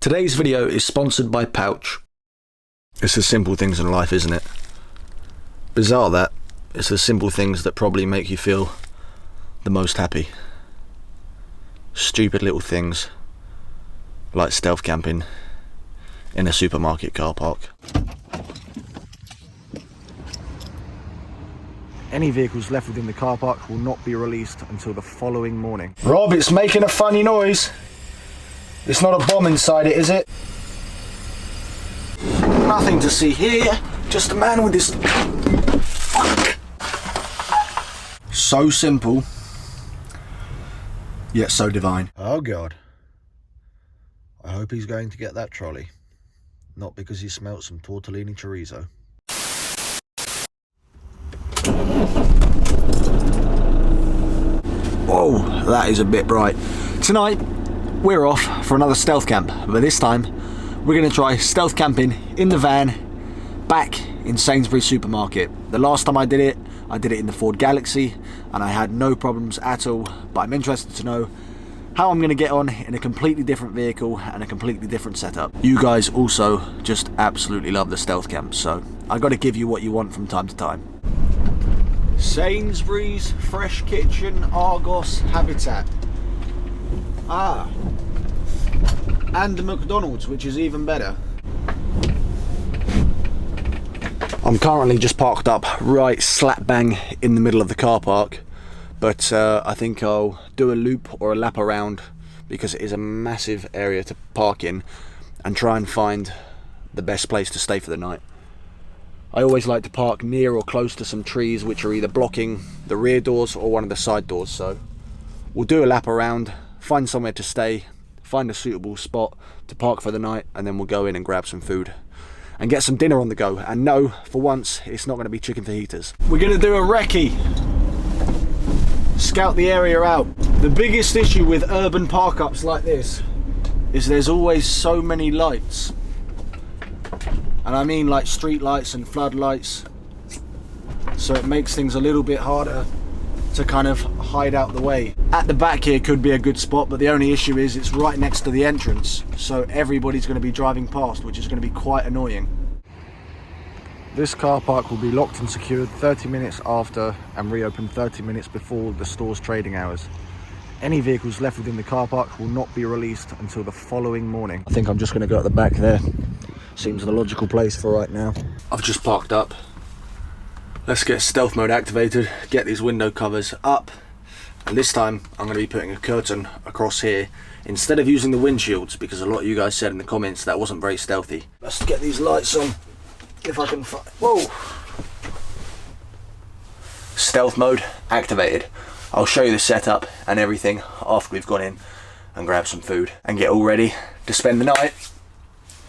Today's video is sponsored by Pouch. It's the simple things in life, isn't it? Bizarre that. It's the simple things that probably make you feel the most happy. Stupid little things like stealth camping in a supermarket car park. Any vehicles left within the car park will not be released until the following morning. Rob, it's making a funny noise. It's not a bomb inside it, is it? Nothing to see here, just a man with this... Fuck. So simple, yet so divine. Oh God. I hope he's going to get that trolley. Not because he smelt some tortellini chorizo. Whoa, that is a bit bright. Tonight, we're off for another stealth camp, but this time we're going to try stealth camping in the van back in Sainsbury supermarket. The last time I did it in the Ford Galaxy and I had no problems at all, but I'm interested to know how I'm going to get on in a completely different vehicle and a completely different setup. You guys also just absolutely love the stealth camps, so I've got to give you what you want from time to time. Sainsbury's Fresh Kitchen Argos Habitat. Ah, and the McDonald's, which is even better. I'm currently just parked up right slap bang in the middle of the car park, but I think I'll do a loop or a lap around because it is a massive area to park in and try and find the best place to stay for the night. I always like to park near or close to some trees which are either blocking the rear doors or one of the side doors, so we'll do a lap around, find somewhere to stay, find a suitable spot to park for the night, and then we'll go in and grab some food and get some dinner on the go. And no, for once, it's not going to be chicken fajitas. We're going to do a recce. Scout the area out. The biggest issue with urban park-ups like this is there's always so many lights. And I mean like street lights and floodlights. So it makes things a little bit harder to kind of hide out the way. At the back here could be a good spot, but the only issue is it's right next to the entrance, so everybody's going to be driving past, which is going to be quite annoying. This car park will be locked and secured 30 minutes after and reopened 30 minutes before the store's trading hours. Any vehicles left within the car park will not be released until the following morning. I think I'm just going to go at the back there. Seems the logical place for right now. I've just parked up. Let's get stealth mode activated, get these window covers up, and this time I'm going to be putting a curtain across here instead of using the windshields, because a lot of you guys said in the comments that wasn't very stealthy. Let's get these lights on, if I can find... Whoa! Stealth mode activated. I'll show you the setup and everything after we've gone in and grabbed some food and get all ready to spend the night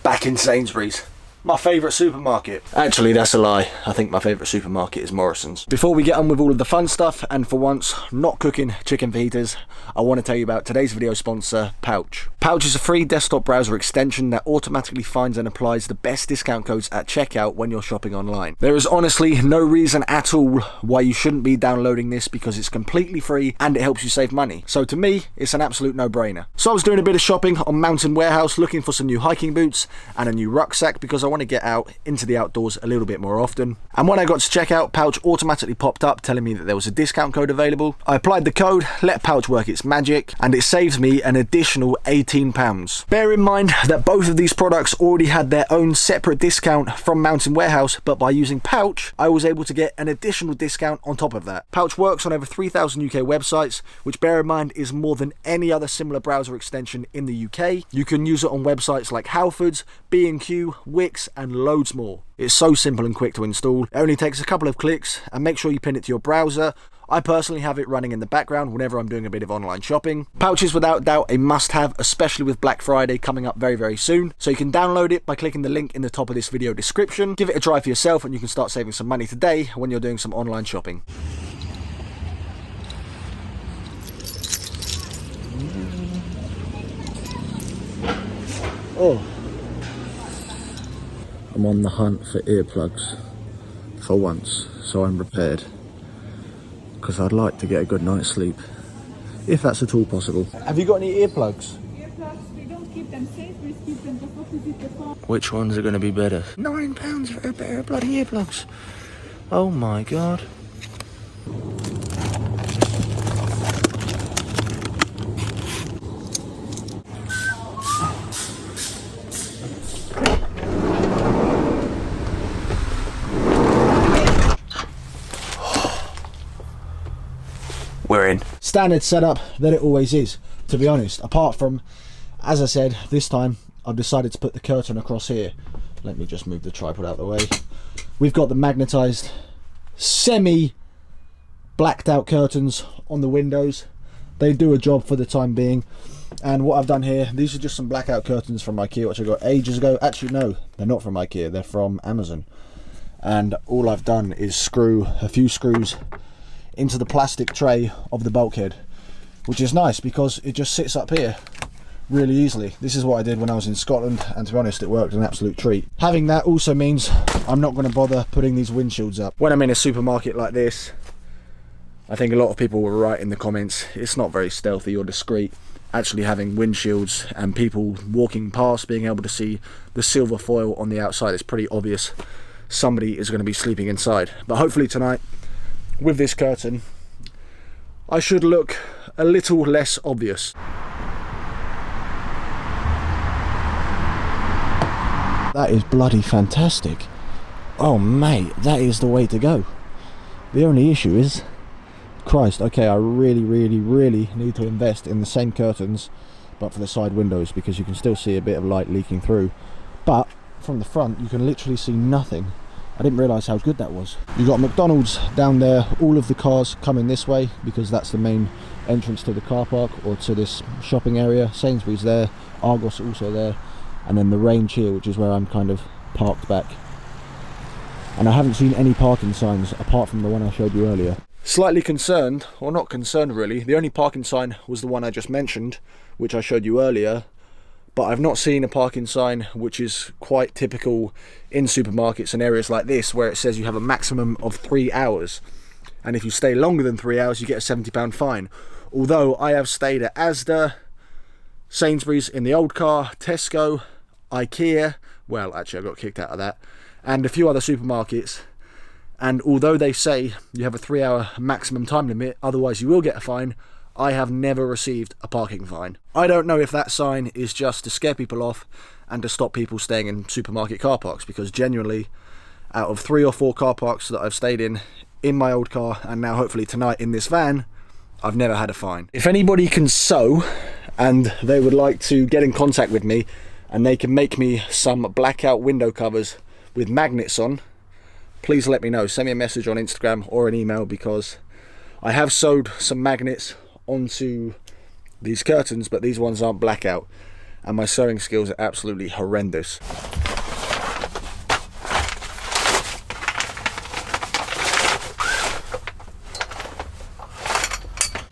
back in Sainsbury's. My favourite supermarket. Actually, that's a lie. I think my favourite supermarket is Morrison's. Before we get on with all of the fun stuff, and for once, not cooking chicken fajitas, I want to tell you about today's video sponsor, Pouch. Pouch is a free desktop browser extension that automatically finds and applies the best discount codes at checkout when you're shopping online. There is honestly no reason at all why you shouldn't be downloading this, because it's completely free and it helps you save money. So to me, it's an absolute no-brainer. So I was doing a bit of shopping on Mountain Warehouse, looking for some new hiking boots and a new rucksack, because I want to get out into the outdoors a little bit more often. And when I got to checkout, Pouch automatically popped up telling me that there was a discount code available. I applied the code, let Pouch work its magic, and it saves me an additional £18. Bear in mind that both of these products already had their own separate discount from Mountain Warehouse, but by using Pouch, I was able to get an additional discount on top of that. Pouch works on over 3,000 UK websites, which bear in mind is more than any other similar browser extension in the UK. You can use it on websites like Halfords, B&Q, Wix, and loads more. It's so simple and quick to install. It only takes a couple of clicks, and make sure you pin it to your browser. I personally have it running in the background whenever I'm doing a bit of online shopping. Pouch is without doubt a must-have, especially with Black Friday coming up very, very soon. So you can download it by clicking the link in the top of this video description. Give it a try for yourself and you can start saving some money today when you're doing some online shopping. Oh. I'm on the hunt for earplugs for once, so I'm prepared, because I'd like to get a good night's sleep, if that's at all possible. Have you got any earplugs? Earplugs, we don't keep them safe, we keep them Which ones are going to be better? £9 for a pair of bloody earplugs. Oh my god. We're in. Standard setup that it always is, to be honest, apart from, as I said, this time I've decided to put the curtain across here. Let me just move the tripod out of the way. We've got the magnetized semi blacked out curtains on the windows. They do a job for the time being. And what I've done here, these are just some blackout curtains from IKEA, which I got ages ago. Actually no, they're not from IKEA, they're from Amazon. And all I've done is screw a few screws into the plastic tray of the bulkhead, which is nice because it just sits up here really easily. This is what I did when I was in Scotland, and to be honest, it worked an absolute treat. Having that also means I'm not going to bother putting these windshields up. When I'm in a supermarket like this, I think a lot of people will write in the comments, it's not very stealthy or discreet. Actually having windshields and people walking past being able to see the silver foil on the outside, it's pretty obvious somebody is going to be sleeping inside. But hopefully tonight, with this curtain, I should look a little less obvious. That is bloody fantastic. Oh mate, that is the way to go. The only issue is, Christ, okay, I really need to invest in the same curtains but for the side windows, because you can still see a bit of light leaking through, but from the front you can literally see nothing. I didn't realise how good that was. You've got McDonald's down there, all of the cars coming this way because that's the main entrance to the car park or to this shopping area. Sainsbury's there, Argos also there, and then the range here, which is where I'm kind of parked back. And I haven't seen any parking signs apart from the one I showed you earlier. Slightly concerned, or not concerned really, the only parking sign was the one I just mentioned, which I showed you earlier. But I've not seen a parking sign, which is quite typical in supermarkets and areas like this, where it says you have a maximum of 3 hours. And if you stay longer than 3 hours, you get a £70 fine. Although I have stayed at Asda, Sainsbury's in the old car, Tesco, IKEA, well actually I got kicked out of that, and a few other supermarkets. And although they say you have a 3 hour maximum time limit, otherwise you will get a fine, I have never received a parking fine. I don't know if that sign is just to scare people off and to stop people staying in supermarket car parks, because genuinely, out of 3 or 4 car parks that I've stayed in my old car, and now hopefully tonight in this van, I've never had a fine. If anybody can sew and they would like to get in contact with me and they can make me some blackout window covers with magnets on, please let me know. Send me a message on Instagram or an email, because I have sewed some magnets onto these curtains, but these ones aren't blackout, and my sewing skills are absolutely horrendous.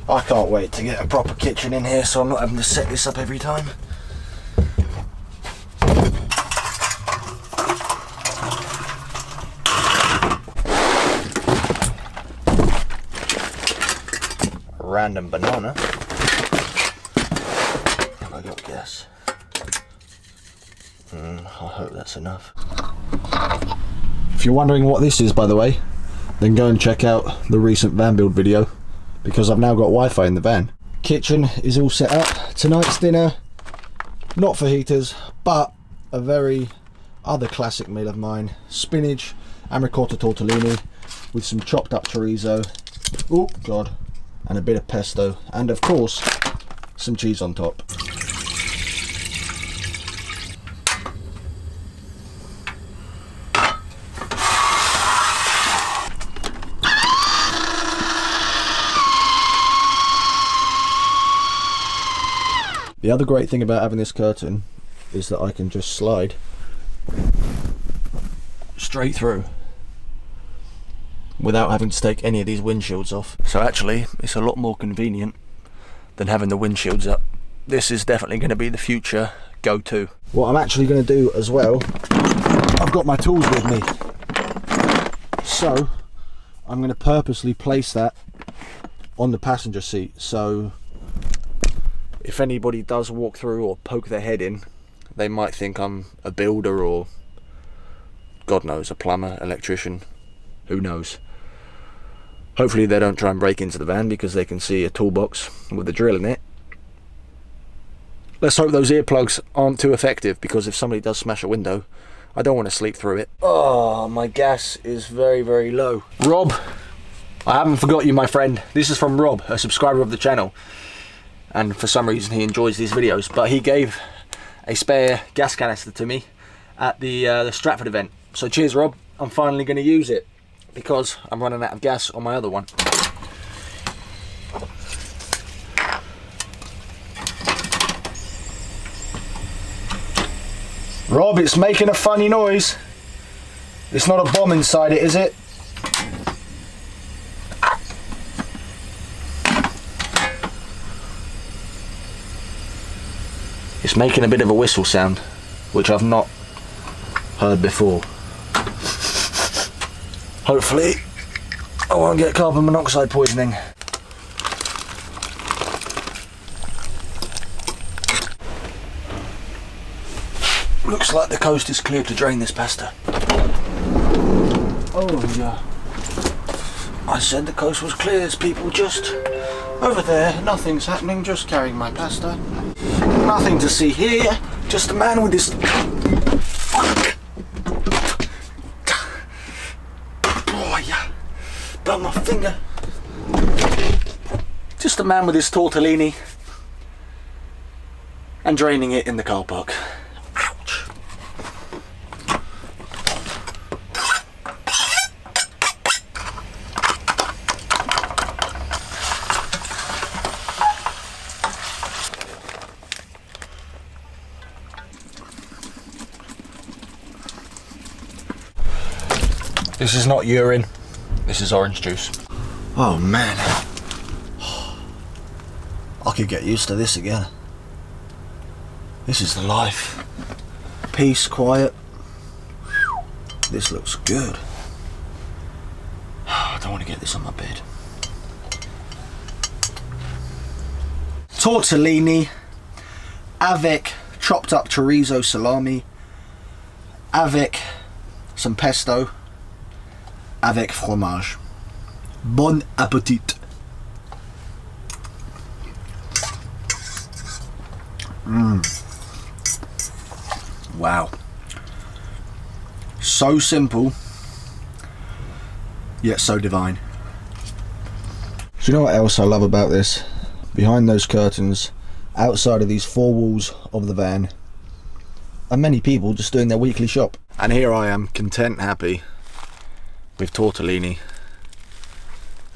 I can't wait to get a proper kitchen in here so I'm not having to set this up every time. Random banana. Have I got gas? I hope that's enough. If you're wondering what this is, by the way, then go and check out the recent van build video, because I've now got Wi-Fi in the van. Kitchen is all set up. Tonight's dinner, not for heaters, but a very other classic meal of mine: spinach and ricotta tortellini with some chopped up chorizo. Oh god. And a bit of pesto, and of course some cheese on top. The other great thing about having this curtain is that I can just slide straight through without having to take any of these windshields off. So actually, it's a lot more convenient than having the windshields up. This is definitely going to be the future go-to. What I'm actually going to do as well, I've got my tools with me. So, I'm going to purposely place that on the passenger seat. So, if anybody does walk through or poke their head in, they might think I'm a builder or, God knows, a plumber, electrician, who knows. Hopefully they don't try and break into the van because they can see a toolbox with a drill in it. Let's hope those earplugs aren't too effective, because if somebody does smash a window, I don't want to sleep through it. Oh, my gas is very, very low. Rob, I haven't forgot you, my friend. This is from Rob, a subscriber of the channel. And for some reason he enjoys these videos. But he gave a spare gas canister to me at the Stratford event. So cheers, Rob. I'm finally going to use it because I'm running out of gas on my other one. Rob, it's making a funny noise. It's not a bomb inside it, is it? It's making a bit of a whistle sound, which I've not heard before. Hopefully I won't get carbon monoxide poisoning. Looks like the coast is clear to drain this pasta. Oh yeah. I said the coast was clear. There's people just over there. Nothing's happening, just carrying my pasta. Nothing to see here. Just a man with his... Oh yeah. Burn my finger. Just a man with his tortellini and draining it in the car park. This is not urine, this is orange juice. Oh man, I could get used to this again. This is the life. Peace, quiet. This looks good. I don't want to get this on my bed. Tortellini avec chopped up chorizo salami, avec some pesto, avec fromage. Bon appétit. Wow. So simple, yet so divine. Do you know what else I love about this? Behind those curtains, outside of these four walls of the van, are many people just doing their weekly shop. And here I am, content, happy, with tortellini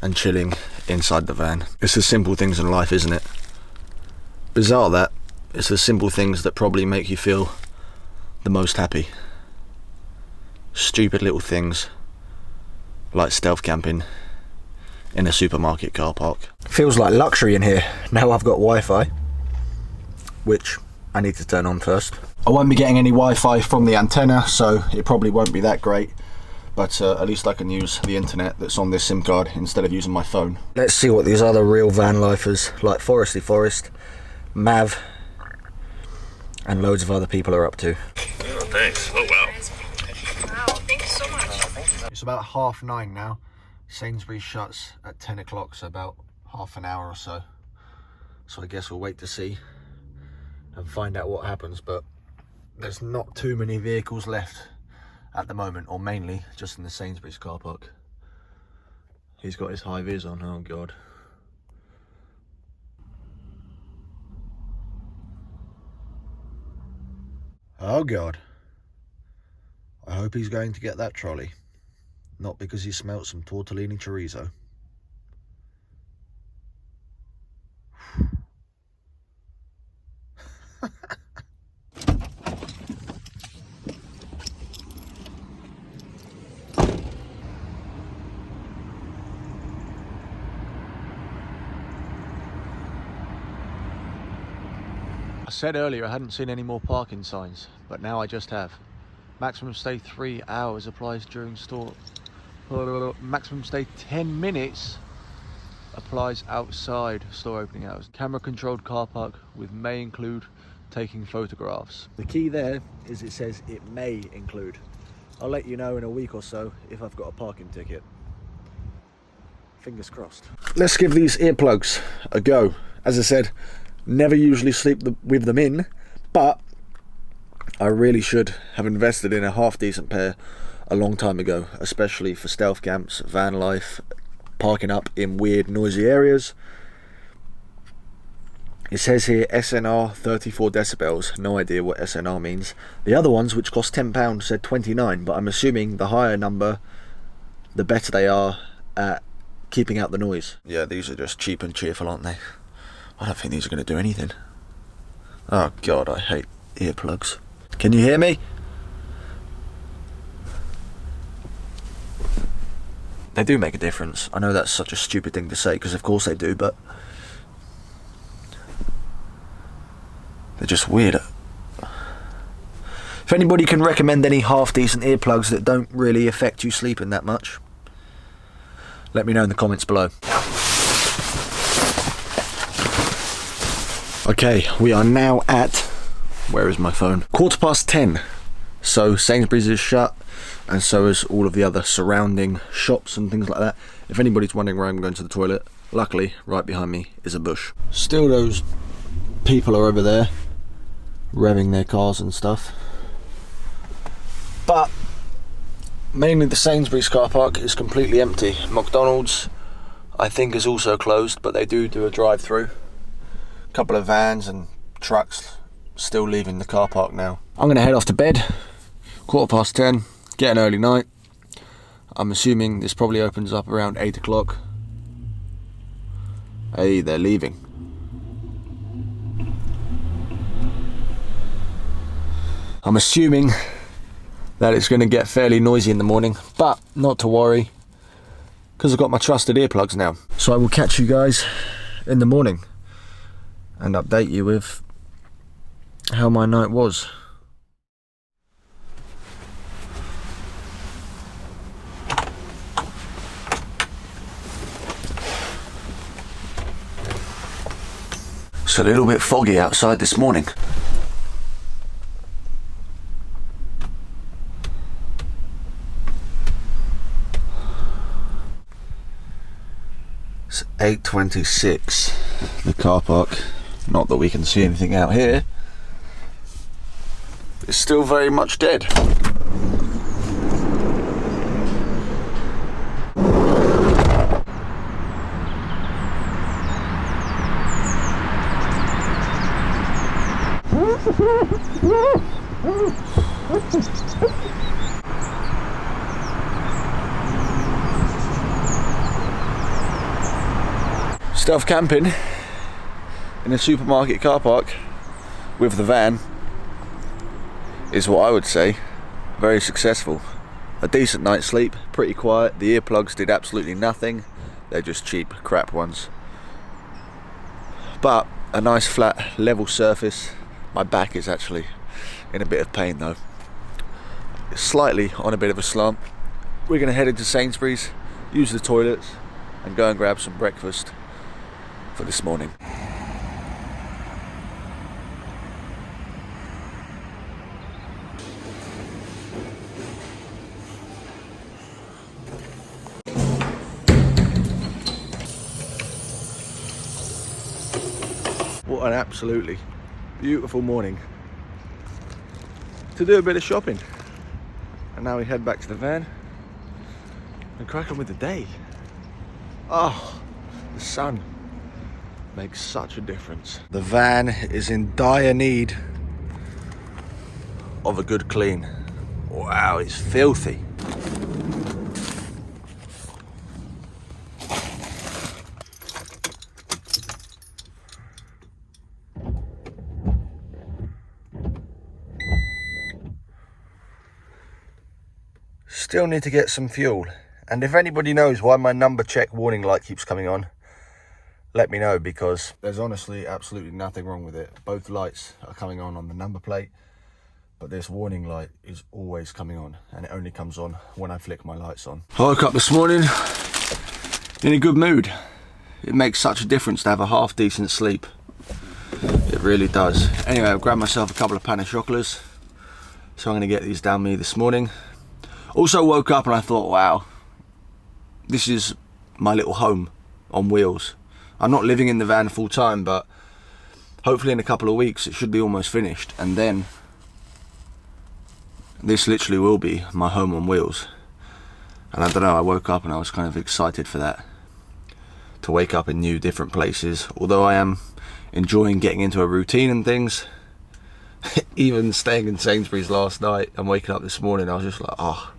and chilling inside the van. It's the simple things in life, isn't it? Bizarre that. It's the simple things that probably make you feel the most happy. Stupid little things like stealth camping in a supermarket car park. Feels like luxury in here. Now I've got Wi-Fi, which I need to turn on first. I won't be getting any Wi-Fi from the antenna, so it probably won't be that great. But at least I can use the internet that's on this SIM card instead of using my phone. Let's see what these other real van lifers like Foresty Forest, Mav, and loads of other people are up to. Oh, thanks. Oh, wow. Wow, thank you so much. It's about 9:30 now. Sainsbury shuts at 10 o'clock, so about half an hour or so. So I guess we'll wait to see and find out what happens, but there's not too many vehicles left at the moment, or mainly just in the Sainsbury's car park. He's got his high vis on, oh god. Oh god. I hope he's going to get that trolley. Not because he smelt some tortellini chorizo. I said earlier I hadn't seen any more parking signs, but now I just have. Maximum stay 3 hours applies during store. Maximum stay 10 minutes applies outside store opening hours. Camera controlled car park with may include taking photographs. The key there is it says it may include. I'll let you know in a week or so if I've got a parking ticket. Fingers crossed. Let's give these earplugs a go. As I said, never usually sleep with them in, but I really should have invested in a half decent pair a long time ago, especially for stealth camps, van life, parking up in weird noisy areas. It says here SNR 34 decibels, no idea what SNR means. The other ones, which cost £10, said 29, but I'm assuming the higher number, the better they are at keeping out the noise. Yeah, these are just cheap and cheerful, aren't they? I don't think these are going to do anything. Oh God, I hate earplugs. Can you hear me? They do make a difference. I know that's such a stupid thing to say, because of course they do, but they're just weird. If anybody can recommend any half-decent earplugs that don't really affect you sleeping that much, let me know in the comments below. Okay, we are now at, where is my phone? 10:15. So Sainsbury's is shut, and so is all of the other surrounding shops and things like that. If anybody's wondering where I'm going to the toilet, luckily right behind me is a bush. Still those people are over there revving their cars and stuff, but mainly the Sainsbury's car park is completely empty. McDonald's I think is also closed, but they do a drive-through. A couple of vans and trucks still leaving the car park now. I'm gonna head off to bed. 10:15, get an early night. I'm assuming this probably opens up around 8 o'clock. Hey, they're leaving. I'm assuming that it's going to get fairly noisy in the morning, but not to worry, because I've got my trusted earplugs now. So I will catch you guys in the morning and update you with how my night was. It's a little bit foggy outside this morning. It's 8:26, the car park. Not that we can see anything out here. It's still very much dead. Stealth camping in a supermarket car park with the van is what I would say very successful. A decent night's sleep, pretty quiet. The earplugs did absolutely nothing. They're just cheap crap ones, but a nice flat level surface. My back is actually in a bit of pain though. It's slightly on a bit of a slant. We're gonna head into Sainsbury's, use the toilets and go and grab some breakfast for this morning. What an absolutely beautiful morning to do a bit of shopping. And now we head back to the van and crack on with the day. Oh, the sun makes such a difference. The van is in dire need of a good clean. Wow, it's filthy. Still need to get some fuel. And if anybody knows why my number check warning light keeps coming on, let me know, because there's honestly absolutely nothing wrong with it. Both lights are coming on the number plate, but this warning light is always coming on, and it only comes on when I flick my lights on. I woke up this morning in a good mood. It makes such a difference to have a half decent sleep. It really does. Anyway, I've grabbed myself a couple of pan of chocolates, so I'm going to get these down me this morning. Also woke up and I thought, wow, this is my little home on wheels. I'm not living in the van full time, but hopefully in a couple of weeks it should be almost finished, and then this literally will be my home on wheels. And I don't know, I woke up and I was kind of excited for that, to wake up in new different places. Although I am enjoying getting into a routine and things, even staying in Sainsbury's last night and waking up this morning, I was just like, oh,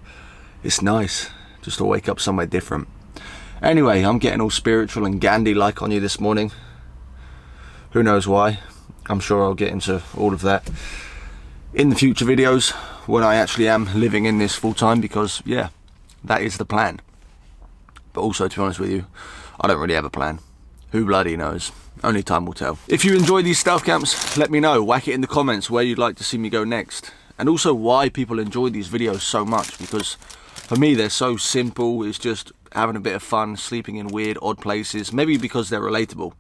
it's nice just to wake up somewhere different. Anyway, I'm getting all spiritual and Gandhi-like on you this morning. Who knows why? I'm sure I'll get into all of that in the future videos when I actually am living in this full time, because yeah, that is the plan. But also, to be honest with you, I don't really have a plan. Who bloody knows? Only time will tell. If you enjoy these stealth camps, let me know. Whack it in the comments where you'd like to see me go next. And also why people enjoy these videos so much, because for me they're so simple. It's just having a bit of fun, sleeping in weird, odd places. Maybe because they're relatable.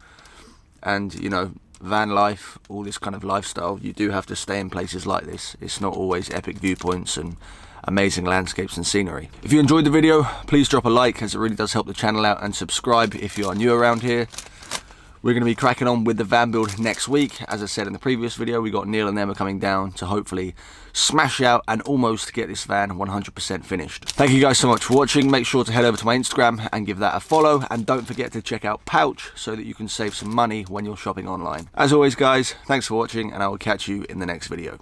And, you know, van life, all this kind of lifestyle, you do have to stay in places like this. It's not always epic viewpoints and amazing landscapes and scenery. If you enjoyed the video, please drop a like, as it really does help the channel out, and subscribe if you are new around here. We're going to be cracking on with the van build next week. As I said in the previous video, we got Neil and Emma coming down to hopefully smash out and almost get this van 100% finished. Thank you guys so much for watching. Make sure to head over to my Instagram and give that a follow, and don't forget to check out Pouch so that you can save some money when you're shopping online. As always guys, thanks for watching, and I will catch you in the next video.